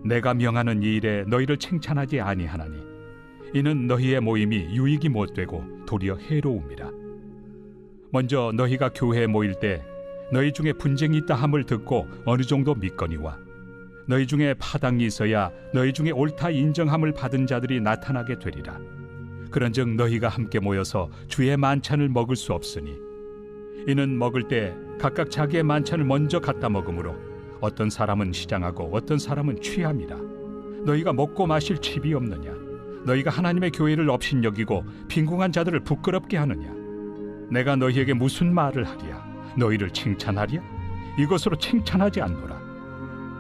내가 명하는 이 일에 너희를 칭찬하지 아니하나니 이는 너희의 모임이 유익이 못되고 도리어 해로움이라. 먼저 너희가 교회에 모일 때 너희 중에 분쟁이 있다 함을 듣고 어느 정도 믿거니와 너희 중에 파당이 있어야 너희 중에 옳다 인정함을 받은 자들이 나타나게 되리라. 그런즉 너희가 함께 모여서 주의 만찬을 먹을 수 없으니 이는 먹을 때 각각 자기의 만찬을 먼저 갖다 먹으므로 어떤 사람은 시장하고 어떤 사람은 취함이라. 너희가 먹고 마실 칩이 없느냐? 너희가 하나님의 교회를 업신여기고 빈궁한 자들을 부끄럽게 하느냐? 내가 너희에게 무슨 말을 하랴? 너희를 칭찬하랴? 이것으로 칭찬하지 않노라.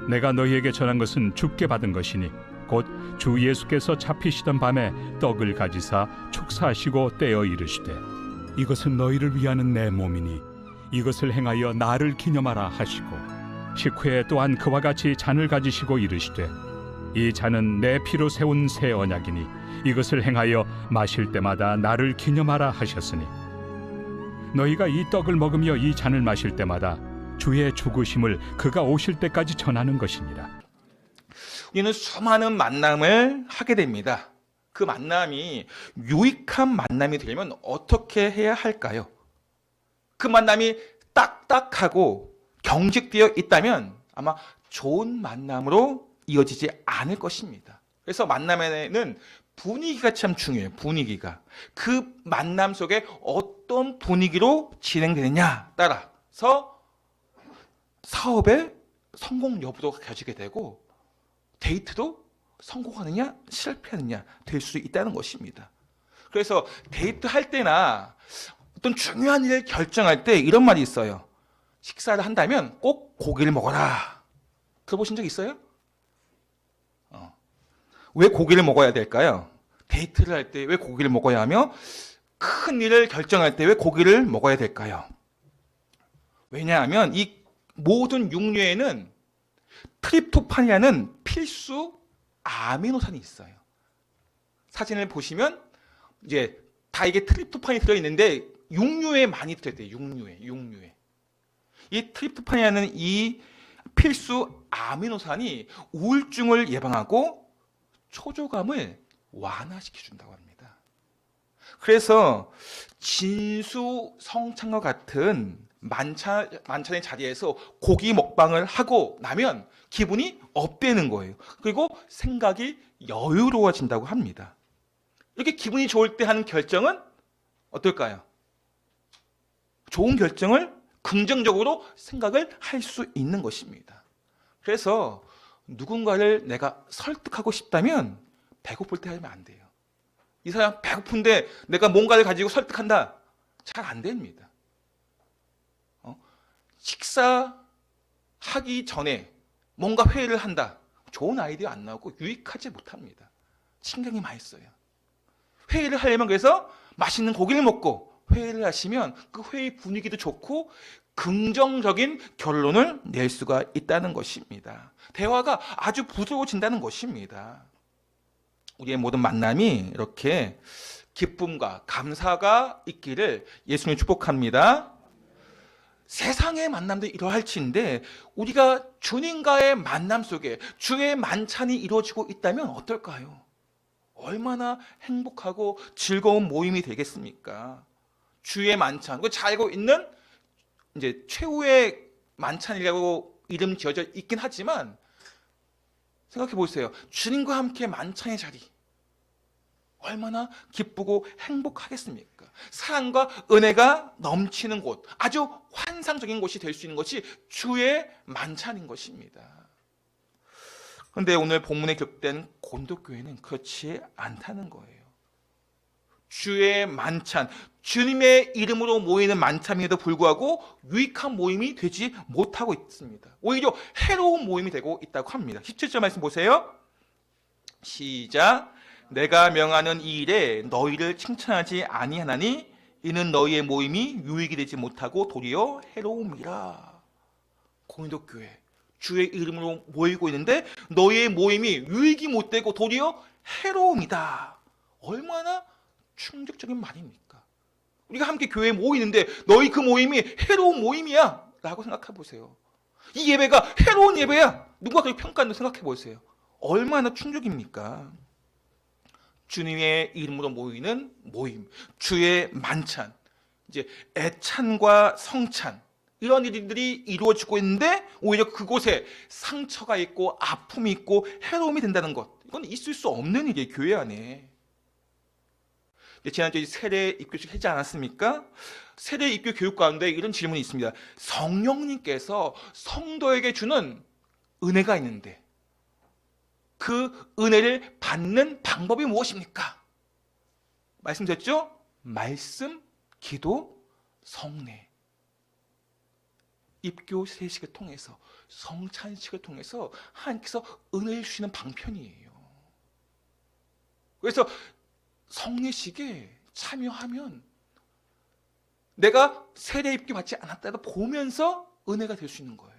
내가 너희에게 전한 것은 주께 받은 것이니 곧 주 예수께서 잡히시던 밤에 떡을 가지사 축사하시고 떼어 이르시되 이것은 너희를 위하는 내 몸이니 이것을 행하여 나를 기념하라 하시고 식후에 또한 그와 같이 잔을 가지시고 이르시되 이 잔은 내 피로 세운 새 언약이니 이것을 행하여 마실 때마다 나를 기념하라 하셨으니 너희가 이 떡을 먹으며 이 잔을 마실 때마다 주의 죽으심을 그가 오실 때까지 전하는 것이니라. 우리는 수많은 만남을 하게 됩니다. 그 만남이 유익한 만남이 되려면 어떻게 해야 할까요? 그 만남이 딱딱하고 경직되어 있다면 아마 좋은 만남으로 이어지지 않을 것입니다. 그래서 만남에는 분위기가 참 중요해요. 분위기가. 그 만남 속에 어떤 분위기로 진행되느냐 따라서 사업의 성공 여부도 겨지게 되고 데이트도 성공하느냐 실패하느냐 될 수 있다는 것입니다. 그래서 데이트할 때나 어떤 중요한 일을 결정할 때 이런 말이 있어요. 식사를 한다면 꼭 고기를 먹어라. 들어보신 적 있어요? 왜 고기를 먹어야 될까요? 데이트를 할 때 왜 고기를 먹어야 하며 큰 일을 결정할 때 왜 고기를 먹어야 될까요? 왜냐하면 이 모든 육류에는 트립토판이라는 필수 아미노산이 있어요. 사진을 보시면 이제 다 이게 트립토판이 들어있는데 육류에 많이 들어있대요. 육류에. 이 트립토판이라는 이 필수 아미노산이 우울증을 예방하고 초조감을 완화시켜준다고 합니다. 그래서 진수성찬과 같은 만찬의 자리에서 고기 먹방을 하고 나면 기분이 업되는 거예요. 그리고 생각이 여유로워진다고 합니다. 이렇게 기분이 좋을 때 하는 결정은 어떨까요? 좋은 결정을 긍정적으로 생각을 할 수 있는 것입니다. 그래서 누군가를 내가 설득하고 싶다면 배고플 때 하면 안 돼요. 이 사람 배고픈데 내가 뭔가를 가지고 설득한다? 잘 안 됩니다. 식사하기 전에 뭔가 회의를 한다? 좋은 아이디어 안 나오고 유익하지 못합니다. 신경이 많이 써요. 회의를 하려면 그래서 맛있는 고기를 먹고 회의를 하시면 그 회의 분위기도 좋고 긍정적인 결론을 낼 수가 있다는 것입니다. 대화가 아주 부드러워진다는 것입니다. 우리의 모든 만남이 이렇게 기쁨과 감사가 있기를 예수님 축복합니다. 세상의 만남도 이러할지인데 우리가 주님과의 만남 속에 주의 만찬이 이루어지고 있다면 어떨까요? 얼마나 행복하고 즐거운 모임이 되겠습니까? 주의 만찬, 그 잘 알고 있는 이제 최후의 만찬이라고 이름 지어져 있긴 하지만 생각해 보세요. 주님과 함께 만찬의 자리 얼마나 기쁘고 행복하겠습니까? 사랑과 은혜가 넘치는 곳, 아주 환상적인 곳이 될 수 있는 것이 주의 만찬인 것입니다. 그런데 오늘 본문에 기록된 곤도교회는 그렇지 않다는 거예요. 주의 만찬, 주님의 이름으로 모이는 만찬임에도 불구하고 유익한 모임이 되지 못하고 있습니다. 오히려 해로운 모임이 되고 있다고 합니다. 17절 말씀 보세요. 시작. 내가 명하는 이 일에 너희를 칭찬하지 아니하나니 이는 너희의 모임이 유익이 되지 못하고 도리어 해로움이라. 고린도 교회 주의 이름으로 모이고 있는데 너희의 모임이 유익이 못되고 도리어 해로움이다. 얼마나 충격적인 말입니까? 우리가 함께 교회에 모이는데 너희 그 모임이 해로운 모임이야 라고 생각해 보세요. 이 예배가 해로운 예배야, 누가 그렇게 평가한다고 생각해 보세요. 얼마나 충격입니까? 주님의 이름으로 모이는 모임, 주의 만찬, 이제 애찬과 성찬, 이런 일들이 이루어지고 있는데 오히려 그곳에 상처가 있고 아픔이 있고 해로움이 된다는 것, 이건 있을 수 없는 일이에요. 교회 안에. 지난주에 세례 입교식 하지 않았습니까? 세례 입교 교육 가운데 이런 질문이 있습니다. 성령님께서 성도에게 주는 은혜가 있는데 그 은혜를 받는 방법이 무엇입니까? 말씀드렸죠? 말씀, 기도, 성례. 입교 세식을 통해서, 성찬식을 통해서 하나님께서 은혜를 주시는 방편이에요. 그래서 성례식에 참여하면 내가 세례 입교 받지 않았다도 보면서 은혜가 될 수 있는 거예요.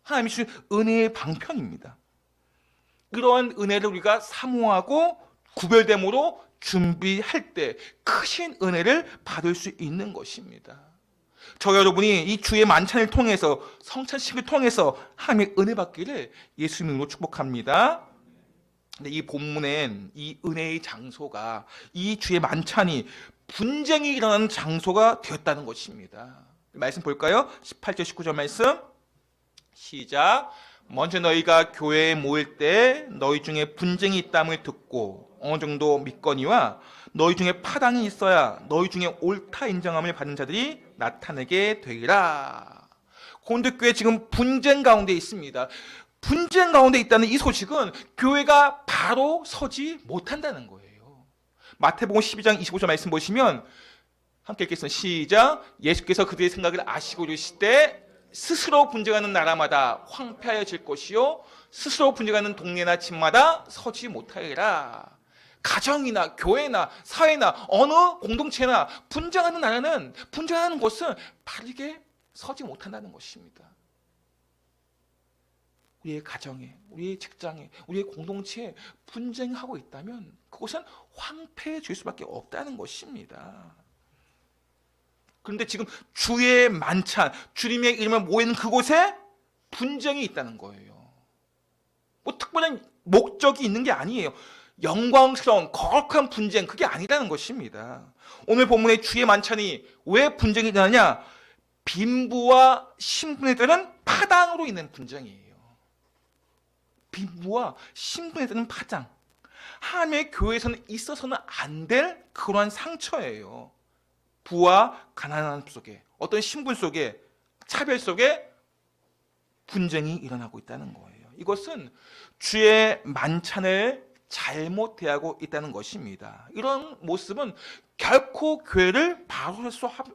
하나님이 주신 은혜의 방편입니다. 이러한 은혜를 우리가 사모하고 구별됨으로 준비할 때 크신 은혜를 받을 수 있는 것입니다. 저 여러분이 이 주의 만찬을 통해서, 성찬식을 통해서 하나님의 은혜 받기를 예수님 이름으로 축복합니다. 근데 이 본문엔 이 은혜의 장소가, 이 주의 만찬이 분쟁이 일어나는 장소가 되었다는 것입니다. 말씀 볼까요? 18절 19절 말씀 시작. 먼저 너희가 교회에 모일 때 너희 중에 분쟁이 있다함을 듣고 어느 정도 믿거니와 너희 중에 파당이 있어야 너희 중에 옳다 인정함을 받는 자들이 나타나게 되리라. 고린도 교회 지금 분쟁 가운데 있습니다. 분쟁 가운데 있다는 이 소식은 교회가 바로 서지 못한다는 거예요. 마태복음 12장 25절 말씀 보시면 함께 읽겠습니다. 시작. 예수께서 그들의 생각을 아시고 이르시되 스스로 분쟁하는 나라마다 황폐하여질 것이요 스스로 분쟁하는 동네나 집마다 서지 못하리라. 가정이나 교회나 사회나 어느 공동체나 분쟁하는 나라는, 분쟁하는 곳은 바르게 서지 못한다는 것입니다. 우리의 가정에, 우리의 직장에, 우리의 공동체에 분쟁하고 있다면 그곳은 황폐해질 수밖에 없다는 것입니다. 그런데 지금 주의 만찬, 주님의 이름을 모이는 그곳에 분쟁이 있다는 거예요. 뭐 특별한 목적이 있는 게 아니에요. 영광스러운 거룩한 분쟁, 그게 아니라는 것입니다. 오늘 본문의 주의 만찬이 왜 분쟁이 일어나냐? 빈부와 신분에 따른 파당으로 인한 분쟁이에요. 빈부와 신분에 따른 파당. 하나님의 교회에서는 있어서는 안 될 그러한 상처예요. 부와 가난한 속에, 어떤 신분 속에, 차별 속에 분쟁이 일어나고 있다는 거예요. 이것은 주의 만찬을 잘못 대하고 있다는 것입니다. 이런 모습은 결코 교회를 바로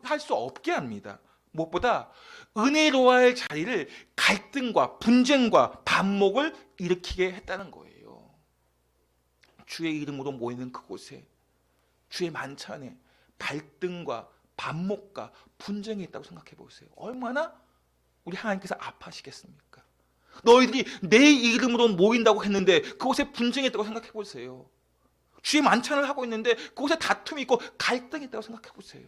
할 수 없게 합니다. 무엇보다 은혜로워할 자리를 갈등과 분쟁과 반목을 일으키게 했다는 거예요. 주의 이름으로 모이는 그곳에, 주의 만찬에 갈등과 반목과 분쟁이 있다고 생각해 보세요. 얼마나 우리 하나님께서 아파하시겠습니까? 너희들이 내 이름으로 모인다고 했는데 그곳에 분쟁이 있다고 생각해 보세요. 주의 만찬을 하고 있는데 그곳에 다툼이 있고 갈등이 있다고 생각해 보세요.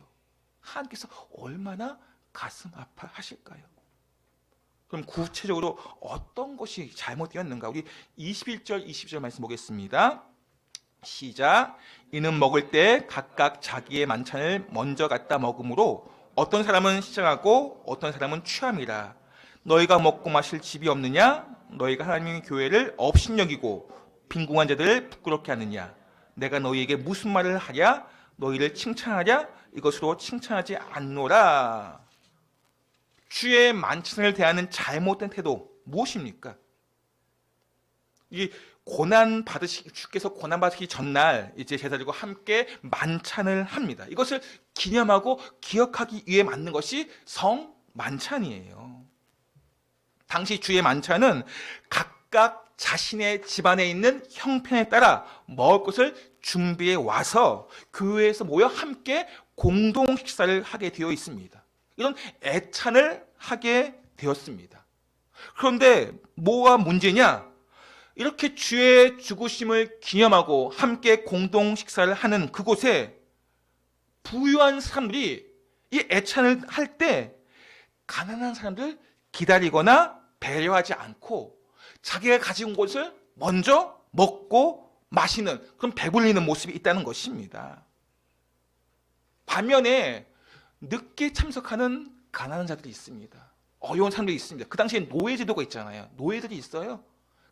하나님께서 얼마나 가슴 아파하실까요? 그럼 구체적으로 어떤 것이 잘못되었는가? 우리 21절, 22절 말씀 보겠습니다. 시작. 이는 먹을 때 각각 자기의 만찬을 먼저 갖다 먹으므로 어떤 사람은 시장하고 어떤 사람은 취함이라. 너희가 먹고 마실 집이 없느냐? 너희가 하나님의 교회를 업신여기고 빈궁한 자들을 부끄럽게 하느냐? 내가 너희에게 무슨 말을 하랴? 너희를 칭찬하랴? 이것으로 칭찬하지 않노라. 주의 만찬을 대하는 잘못된 태도 무엇입니까? 이 주께서 고난 받으시기 전날 이제 제자들과 함께 만찬을 합니다. 이것을 기념하고 기억하기 위해 만든 것이 성 만찬이에요. 당시 주의 만찬은 각각 자신의 집안에 있는 형편에 따라 먹을 것을 준비해 와서 교회에서 모여 함께 공동 식사를 하게 되어 있습니다. 이런 애찬을 하게 되었습니다. 그런데 뭐가 문제냐? 이렇게 주의 죽으심을 기념하고 함께 공동 식사를 하는 그곳에 부유한 사람들이 이 애찬을 할 때 가난한 사람들 기다리거나 배려하지 않고 자기가 가진 것을 먼저 먹고 마시는 그런 배불리는 모습이 있다는 것입니다. 반면에 늦게 참석하는 가난한 자들이 있습니다. 어려운 사람들이 있습니다. 그 당시에 노예제도가 있잖아요. 노예들이 있어요.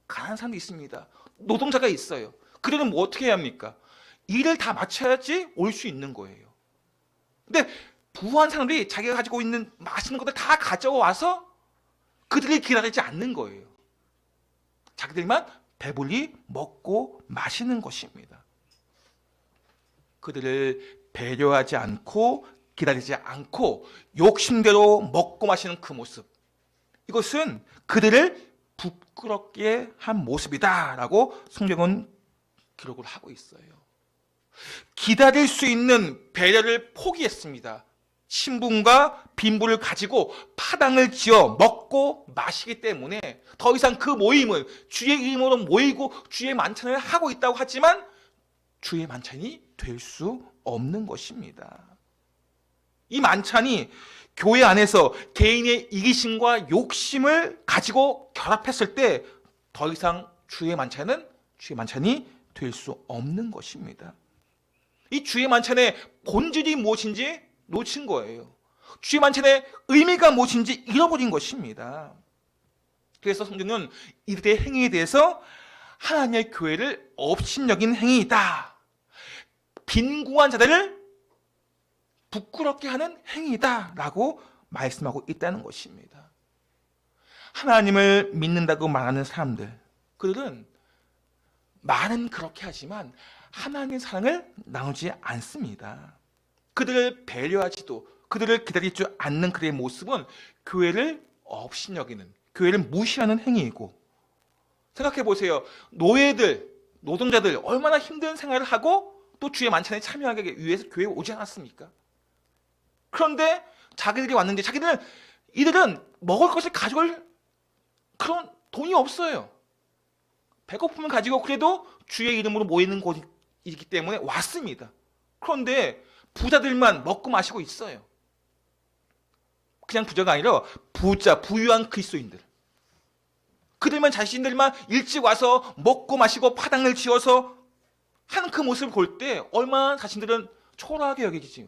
가난한 사람도 있습니다. 노동자가 있어요. 그들은 뭐 어떻게 해야 합니까? 일을 다 마쳐야지 올 수 있는 거예요. 근데 부유한 사람들이 자기가 가지고 있는 맛있는 것들 다 가져와서 그들을 기다리지 않는 거예요. 자기들만 배불리 먹고 마시는 것입니다. 그들을 배려하지 않고 기다리지 않고 욕심대로 먹고 마시는 그 모습, 이것은 그들을 부끄럽게 한 모습이다라고 성경은 기록을 하고 있어요. 기다릴 수 있는 배려를 포기했습니다. 신분과 빈부를 가지고 파당을 지어 먹고 마시기 때문에 더 이상 그 모임은 주의 이름으로 모이고 주의 만찬을 하고 있다고 하지만 주의 만찬이 될 수 없는 것입니다. 이 만찬이 교회 안에서 개인의 이기심과 욕심을 가지고 결합했을 때 더 이상 주의 만찬이 될 수 없는 것입니다. 이 주의 만찬의 본질이 무엇인지 놓친 거예요. 주의 만찬의 의미가 무엇인지 잃어버린 것입니다. 그래서 성경은 이들의 행위에 대해서 하나님의 교회를 업신여긴 행위이다, 빈궁한 자들을 부끄럽게 하는 행위이다 라고 말씀하고 있다는 것입니다. 하나님을 믿는다고 말하는 사람들, 그들은 말은 그렇게 하지만 하나님의 사랑을 나누지 않습니다. 그들을 배려하지도 그들을 기다릴 줄 않는 그들의 모습은 교회를 업신여기는, 교회를 무시하는 행위이고, 생각해 보세요. 노예들, 노동자들 얼마나 힘든 생활을 하고 또 주의 만찬에 참여하기 위해서 교회에 오지 않았습니까? 그런데 자기들이 왔는데 이들은 먹을 것을 가져올 그런 돈이 없어요. 배고픔을 가지고 그래도 주의 이름으로 모이는 곳이기 때문에 왔습니다. 그런데 부자들만 먹고 마시고 있어요. 그냥 부자가 아니라 부유한 그리스도인들. 그들만 자신들만 일찍 와서 먹고 마시고 파당을 지어서 하는 그 모습을 볼 때 얼마나 자신들은 초라하게 여기지요.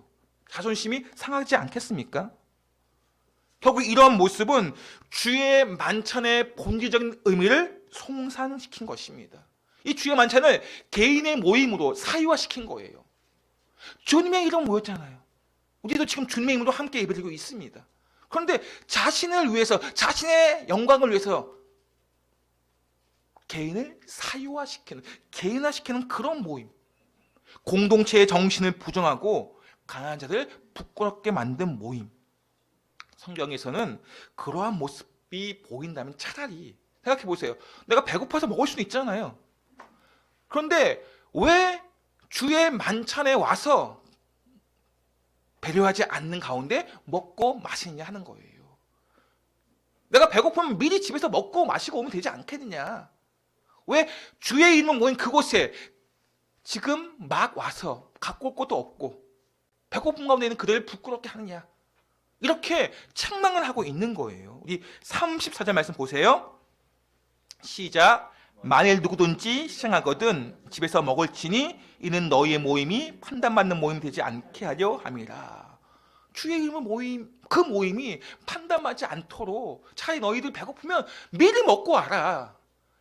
자존심이 상하지 않겠습니까? 결국 이러한 모습은 주의 만찬의 본질적인 의미를 송산시킨 것입니다. 이 주의 만찬을 개인의 모임으로 사유화시킨 거예요. 주님의 이름 모였잖아요. 우리도 지금 주님의 이름으로 함께 예배드리고 있습니다. 그런데 자신을 위해서, 자신의 영광을 위해서 개인을 사유화시키는, 개인화시키는 그런 모임, 공동체의 정신을 부정하고 가난한 자들을 부끄럽게 만든 모임, 성경에서는 그러한 모습이 보인다면 차라리 생각해 보세요. 내가 배고파서 먹을 수도 있잖아요. 그런데 왜 주의 만찬에 와서 배려하지 않는 가운데 먹고 마시느냐 하는 거예요. 내가 배고프면 미리 집에서 먹고 마시고 오면 되지 않겠느냐. 왜 주의 이름 모인 그곳에 지금 막 와서 갖고 올 것도 없고 배고픈 가운데 있는 그들을 부끄럽게 하느냐. 이렇게 책망을 하고 있는 거예요. 우리 34절 말씀 보세요. 시작. 만일 누구든지 시장하거든 집에서 먹을지니 이는 너희의 모임이 판단받는 모임이 되지 않게 하려 함이라. 주의 이름의 모임, 그 모임이 판단받지 않도록 차라리 너희들 배고프면 미리 먹고 와라.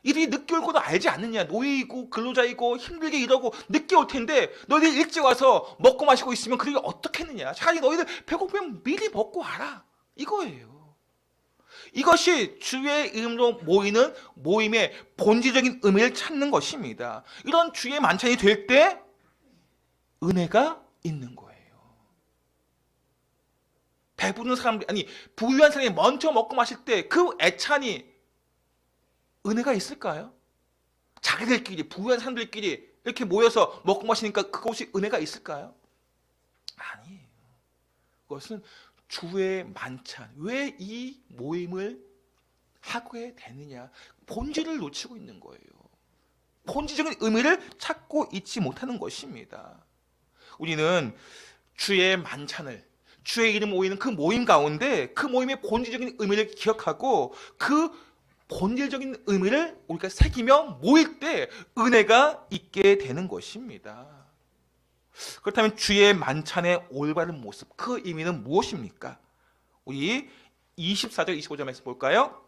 이들이 늦게 올 것도 알지 않느냐. 노예이고 근로자이고 힘들게 일하고 늦게 올 텐데 너희들 일찍 와서 먹고 마시고 있으면 그들이 어떻겠느냐. 차라리 너희들 배고프면 미리 먹고 와라. 이거예요. 이것이 주의 이름으로 모이는 모임의 본질적인 의미를 찾는 것입니다. 이런 주의 만찬이 될 때 은혜가 있는 거예요. 배부른 사람들, 아니 부유한 사람이 먼저 먹고 마실 때 그 애찬이 은혜가 있을까요? 자기들끼리, 부유한 사람들끼리 이렇게 모여서 먹고 마시니까 그것이 은혜가 있을까요? 아니에요. 그것은 주의 만찬. 왜 이 모임을 하게 되느냐? 본질을 놓치고 있는 거예요. 본질적인 의미를 찾고 있지 못하는 것입니다. 우리는 주의 만찬을, 주의 이름 모이는 그 모임 가운데 그 모임의 본질적인 의미를 기억하고 그 본질적인 의미를 우리가 새기며 모일 때 은혜가 있게 되는 것입니다. 그렇다면 주의 만찬의 올바른 모습, 그 의미는 무엇입니까? 우리 24절, 25절 말씀 볼까요?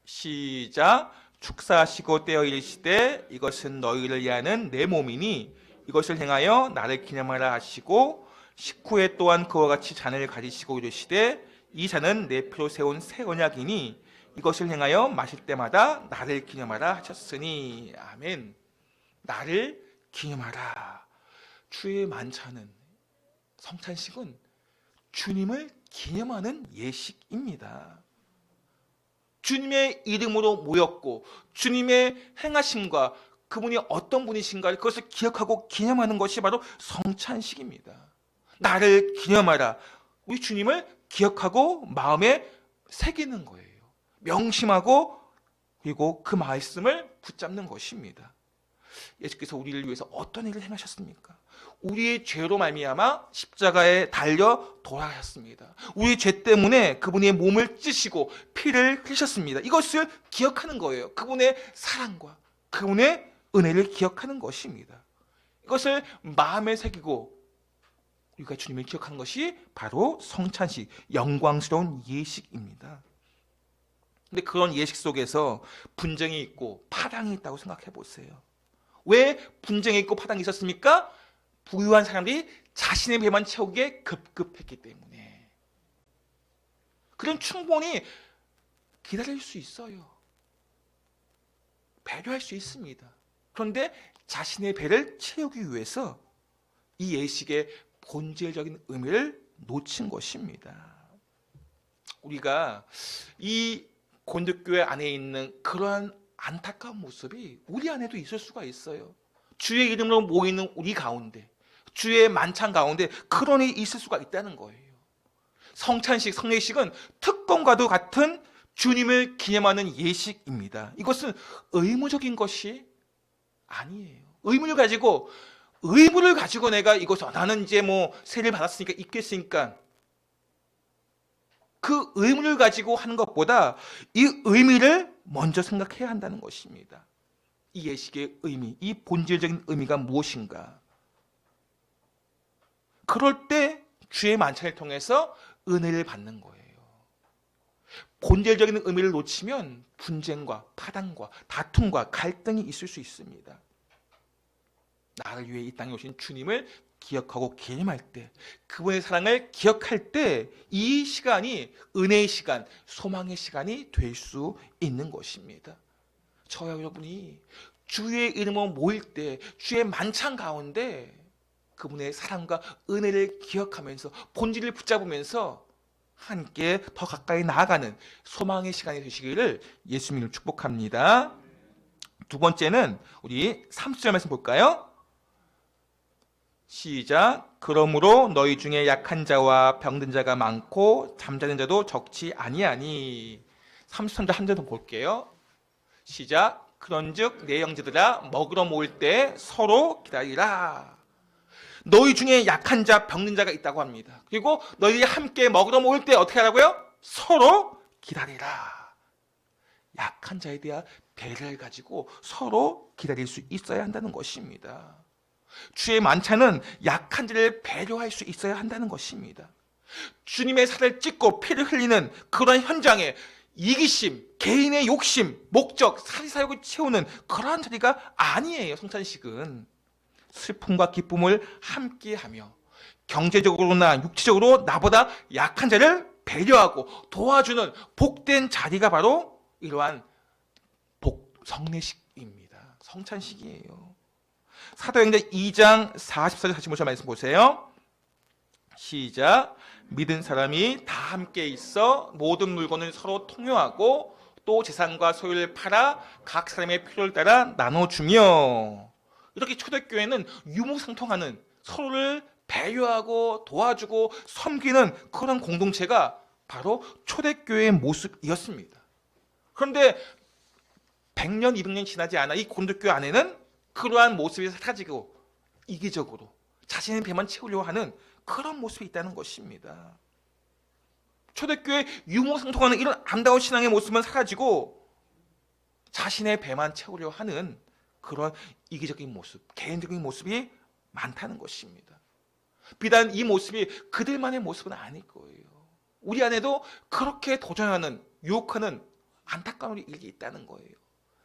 시작. 축사하시고 떼어 이르시되 이것은 너희를 위하는 내 몸이니 이것을 행하여 나를 기념하라 하시고 19회 또한 그와 같이 잔을 가지시고 이르시되 이 잔은 내 피로 세운 새 언약이니 이것을 행하여 마실 때마다 나를 기념하라 하셨으니. 아멘. 나를 기념하라. 주의 만찬은, 성찬식은 주님을 기념하는 예식입니다. 주님의 이름으로 모였고 주님의 행하심과 그분이 어떤 분이신가 그것을 기억하고 기념하는 것이 바로 성찬식입니다. 나를 기념하라. 우리 주님을 기억하고 마음에 새기는 거예요. 명심하고 그리고 그 말씀을 붙잡는 것입니다. 예수께서 우리를 위해서 어떤 일을 행하셨습니까? 우리의 죄로 말미암아 십자가에 달려 돌아가셨습니다. 우리 죄 때문에 그분의 몸을 찢으시고 피를 흘리셨습니다. 이것을 기억하는 거예요. 그분의 사랑과 그분의 은혜를 기억하는 것입니다. 이것을 마음에 새기고 우리가 주님을 기억하는 것이 바로 성찬식, 영광스러운 예식입니다. 근데 그런 예식 속에서 분쟁이 있고 파당이 있다고 생각해 보세요. 왜 분쟁이 있고 파당이 있었습니까? 부유한 사람들이 자신의 배만 채우기에 급급했기 때문에. 그럼 충분히 기다릴 수 있어요. 배려할 수 있습니다. 그런데 자신의 배를 채우기 위해서 이 예식의 본질적인 의미를 놓친 것입니다. 우리가 이 고린도교회 안에 있는 그러한 안타까운 모습이 우리 안에도 있을 수가 있어요. 주의 이름으로 모이는 우리 가운데, 주의 만찬 가운데 그런 일이 있을 수가 있다는 거예요. 성찬식, 성례식은 특권과도 같은 주님을 기념하는 예식입니다. 이것은 의무적인 것이 아니에요. 의무를 가지고 내가 이것을 나는 이제 뭐 세를 받았으니까 입겠으니까 그 의무를 가지고 하는 것보다 이 의미를 먼저 생각해야 한다는 것입니다. 이 예식의 의미, 이 본질적인 의미가 무엇인가? 그럴 때 주의 만찬을 통해서 은혜를 받는 거예요. 본질적인 의미를 놓치면 분쟁과 파당과 다툼과 갈등이 있을 수 있습니다. 나를 위해 이 땅에 오신 주님을 기억하고 기념할 때, 그분의 사랑을 기억할 때 이 시간이 은혜의 시간, 소망의 시간이 될 수 있는 것입니다. 저와 여러분이 주의 이름으로 모일 때 주의 만찬 가운데 그분의 사랑과 은혜를 기억하면서 본질을 붙잡으면서 함께 더 가까이 나아가는 소망의 시간이 되시기를 예수님을 축복합니다. 두 번째는 우리 30절 말씀 볼까요? 시작. 그러므로 너희 중에 약한 자와 병든 자가 많고 잠자는 자도 적지 아니하니. 33절 한 절 더 볼게요. 시작. 그런즉 내 형제들아 먹으러 모일 때 서로 기다리라. 너희 중에 약한 자, 병든 자가 있다고 합니다. 그리고 너희들이 함께 먹으러 모일 때 어떻게 하라고요? 서로 기다리라. 약한 자에 대한 배려를 가지고 서로 기다릴 수 있어야 한다는 것입니다. 주의 만찬은 약한 자를 배려할 수 있어야 한다는 것입니다. 주님의 살을 찢고 피를 흘리는 그런 현장에 이기심, 개인의 욕심, 목적, 사리사욕을 채우는 그러한 자리가 아니에요. 성찬식은 슬픔과 기쁨을 함께하며 경제적으로나 육체적으로 나보다 약한 자를 배려하고 도와주는 복된 자리가 바로 이러한 성례식입니다. 성찬식이에요. 사도행전 2장 44절 45절 말씀 보세요. 시작. 믿은 사람이 다 함께 있어 모든 물건을 서로 통용하고 또 재산과 소유를 팔아 각 사람의 필요를 따라 나눠주며. 이렇게 초대교회는 유무상통하는, 서로를 배려하고 도와주고 섬기는 그런 공동체가 바로 초대교회의 모습이었습니다. 그런데 100년, 200년 지나지 않아 이 고린도교회 안에는 그러한 모습이 사라지고 이기적으로 자신의 배만 채우려고 하는 그런 모습이 있다는 것입니다. 초대교회 유무상통하는 이런 아름다운 신앙의 모습은 사라지고 자신의 배만 채우려고 하는 그런 이기적인 모습, 개인적인 모습이 많다는 것입니다. 비단 이 모습이 그들만의 모습은 아닐 거예요. 우리 안에도 그렇게 도전하는, 유혹하는 안타까운 일이 있다는 거예요.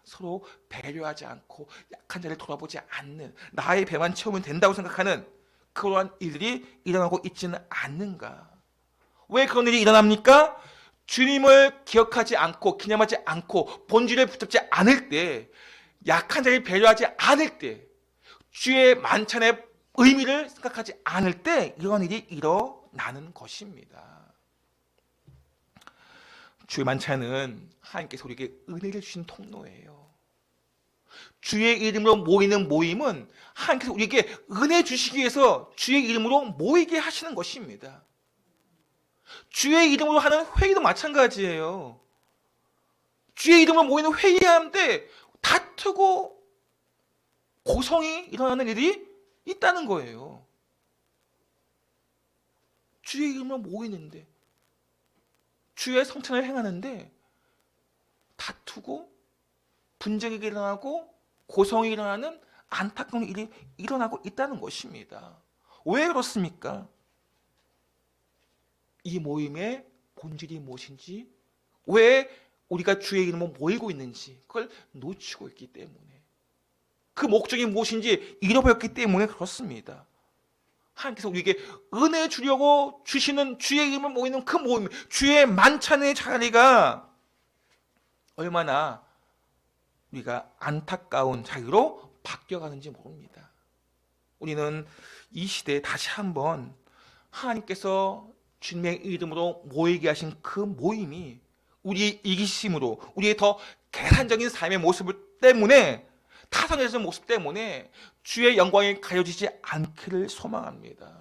서로 배려하지 않고 약한 자를 돌아보지 않는, 나의 배만 채우면 된다고 생각하는 그러한 일들이 일어나고 있지는 않는가. 왜 그런 일이 일어납니까? 주님을 기억하지 않고 기념하지 않고 본질에 붙잡지 않을 때, 약한 자를 배려하지 않을 때, 주의 만찬의 의미를 생각하지 않을 때 이런 일이 일어나는 것입니다. 주의 만찬은 하나님께서 우리에게 은혜를 주신 통로예요. 주의 이름으로 모이는 모임은 하나님께서 우리에게 은혜 주시기 위해서 주의 이름으로 모이게 하시는 것입니다. 주의 이름으로 하는 회의도 마찬가지예요. 주의 이름으로 모이는 회의하는데 다투고 고성이 일어나는 일이 있다는 거예요. 주의 이름으로 모이는데, 주의 성찬을 행하는데 다투고 분쟁이 일어나고 고성이 일어나는 안타까운 일이 일어나고 있다는 것입니다. 왜 그렇습니까? 이 모임의 본질이 무엇인지, 왜 우리가 주의 이름으로 모이고 있는지 그걸 놓치고 있기 때문에, 그 목적이 무엇인지 잃어버렸기 때문에 그렇습니다. 하나님께서 우리에게 은혜 주려고 주시는 주의 이름을 모이는 그 모임, 주의 만찬의 자리가 얼마나 우리가 안타까운 자리로 바뀌어가는지 모릅니다. 우리는 이 시대에 다시 한번 하나님께서 주님의 이름으로 모이게 하신 그 모임이 우리의 이기심으로, 우리의 더 계산적인 삶의 모습 때문에, 타성해진 모습 때문에 주의 영광이 가려지지 않기를 소망합니다.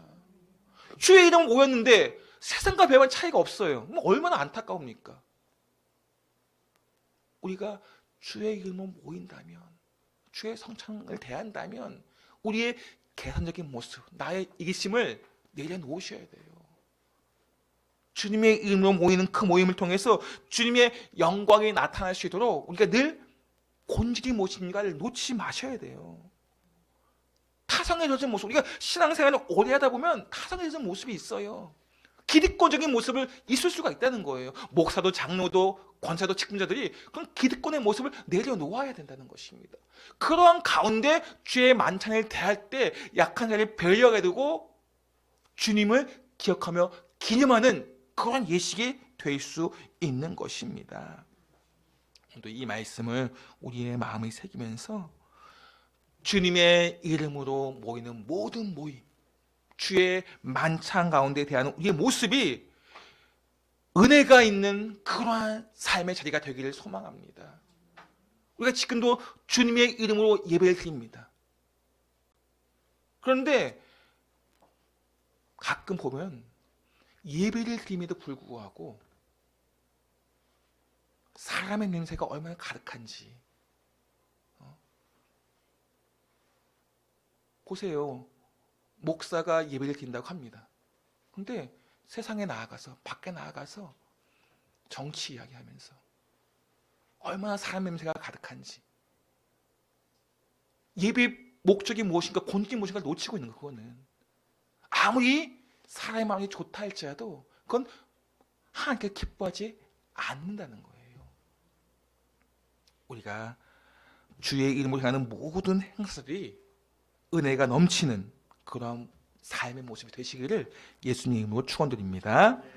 주의 이름 모였는데 세상과 별반 차이가 없어요. 얼마나 안타까웁니까? 우리가 주의 이름으로 모인다면, 주의 성찬을 대한다면 우리의 계산적인 모습, 나의 이기심을 내려놓으셔야 돼요. 주님의 이름으로 모이는 그 모임을 통해서 주님의 영광이 나타날 수 있도록 우리가 늘 본질이 무엇인가를 놓치지 마셔야 돼요. 타성해진 모습, 우리가 신앙생활을 오래 하다 보면 타성해진 모습이 있어요. 기득권적인 모습을 있을 수가 있다는 거예요. 목사도 장로도 권사도 책임자들이 그런 기득권의 모습을 내려놓아야 된다는 것입니다. 그러한 가운데 주의 만찬을 대할 때 약한 자를 배려하게 되고 주님을 기억하며 기념하는 그런 예식이 될 수 있는 것입니다. 또 이 말씀을 우리의 마음에 새기면서 주님의 이름으로 모이는 모든 모임, 주의 만찬 가운데 대하는 우리의 모습이 은혜가 있는 그러한 삶의 자리가 되기를 소망합니다. 우리가 지금도 주님의 이름으로 예배를 드립니다. 그런데 가끔 보면 예배를 드림에도 불구하고 사람의 냄새가 얼마나 가득한지 보세요. 목사가 예배를 드린다고 합니다. 그런데 세상에 나아가서, 밖에 나아가서 정치 이야기하면서 얼마나 사람 냄새가 가득한지, 예배 목적이 무엇인가, 본질이 무엇인가 놓치고 있는 거. 그거는 아무리 사람의 마음이 좋다 할지라도 그건 하나님께 기뻐하지 않는다는 거예요. 우리가 주의 이름으로 하는 모든 행사들이 은혜가 넘치는 그런 삶의 모습이 되시기를 예수님 이름으로 축원드립니다.